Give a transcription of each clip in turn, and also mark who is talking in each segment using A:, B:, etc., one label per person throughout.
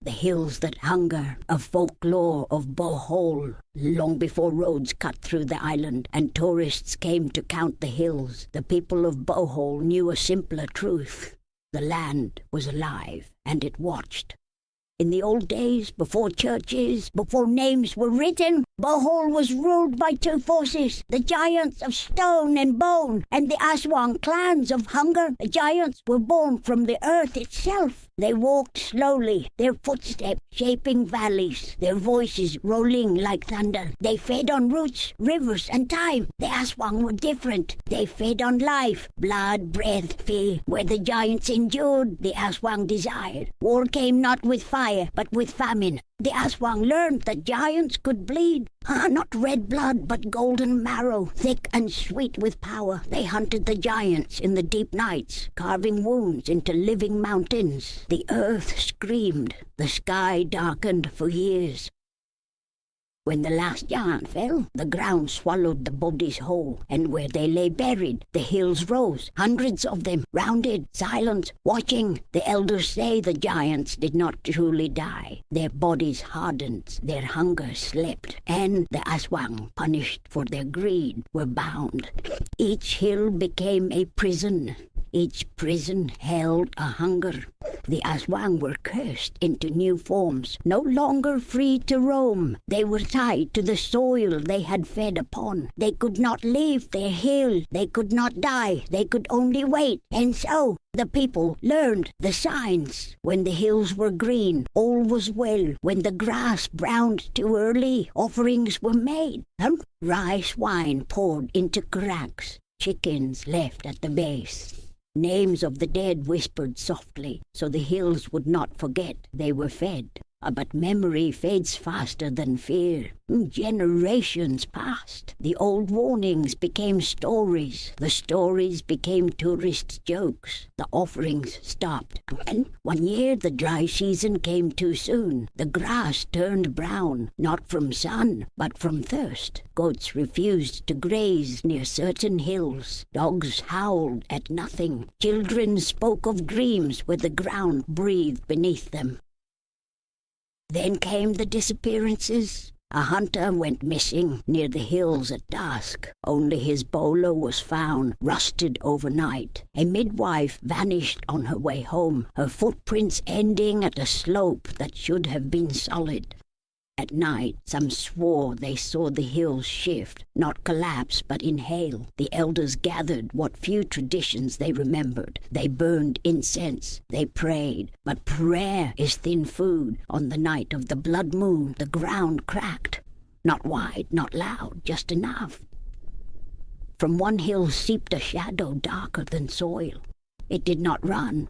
A: The hills that hunger, a folklore of Bohol. Long before roads cut through the island and tourists came to count the hills, the people of Bohol knew a simpler truth. The land was alive, and it watched. In the old days, before churches, before names were written, Bohol was ruled by two forces, the giants of stone and bone, and the Aswang clans of hunger. The giants were born from the earth itself. They walked slowly, their footsteps shaping valleys, their voices rolling like thunder. They fed on roots, rivers, and time. The Aswang were different. They fed on life, blood, breath, fear. Where the giants endured, the Aswang desired. War came not with fire, but with famine. The Aswang learned that giants could bleed. Not red blood, but golden marrow, thick and sweet with power. They hunted the giants in the deep nights, carving wounds into living mountains. The earth screamed. The sky darkened for years. When the last giant fell, the ground swallowed the bodies whole, and where they lay buried, the hills rose, hundreds of them, rounded, silent, watching. The elders say the giants did not truly die. Their bodies hardened, their hunger slept, and the Aswang, punished for their greed, were bound. Each hill became a prison. Each prison held a hunger. The Aswang were cursed into new forms, no longer free to roam. They were tied to the soil they had fed upon. They could not leave their hill. They could not die. They could only wait. And so the people learned the signs. When the hills were green, all was well. When the grass browned too early, offerings were made. Rice wine poured into cracks. Chickens left at the base. Names of the dead whispered softly, so the hills would not forget they were fed. But memory fades faster than fear. Generations passed. The old warnings became stories. The stories became tourist jokes. The offerings stopped. And one year the dry season came too soon. The grass turned brown, not from sun, but from thirst. Goats refused to graze near certain hills. Dogs howled at nothing. Children spoke of dreams where the ground breathed beneath them. Then came the disappearances. A hunter went missing near the hills at dusk. Only his bolo was found, rusted overnight. A midwife vanished on her way home, her footprints ending at a slope that should have been solid. At night, some swore they saw the hills shift, not collapse but inhale. The elders gathered what few traditions they remembered. They burned incense, they prayed, but prayer is thin food. On the night of the blood moon, the ground cracked. Not wide, not loud, just enough. From one hill seeped a shadow darker than soil. It did not run.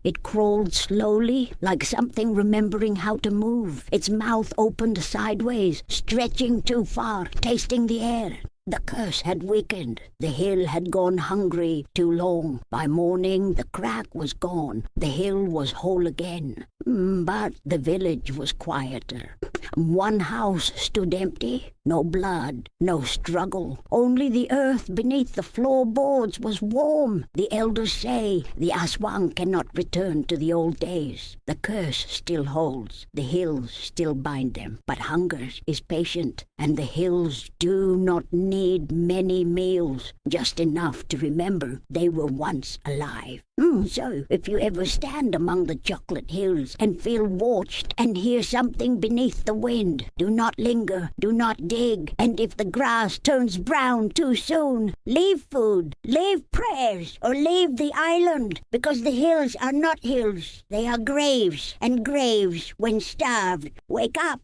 A: It crawled slowly, like something remembering how to move. Its mouth opened sideways, stretching too far, tasting the air. The curse had weakened. The hill had gone hungry too long. By morning, the crack was gone. The hill was whole again. But the village was quieter. One house stood empty. No blood, no struggle. Only the earth beneath the floorboards was warm. The elders say the Aswang cannot return to the old days. The curse still holds. The hills still bind them. But hunger is patient, and the hills do not need many meals, just enough to remember they were once alive. So, if you ever stand among the chocolate hills and feel watched and hear something beneath the wind, do not linger, do not dig, and if the grass turns brown too soon, leave food, leave prayers, or leave the island, because the hills are not hills, they are graves, and graves, when starved, wake up.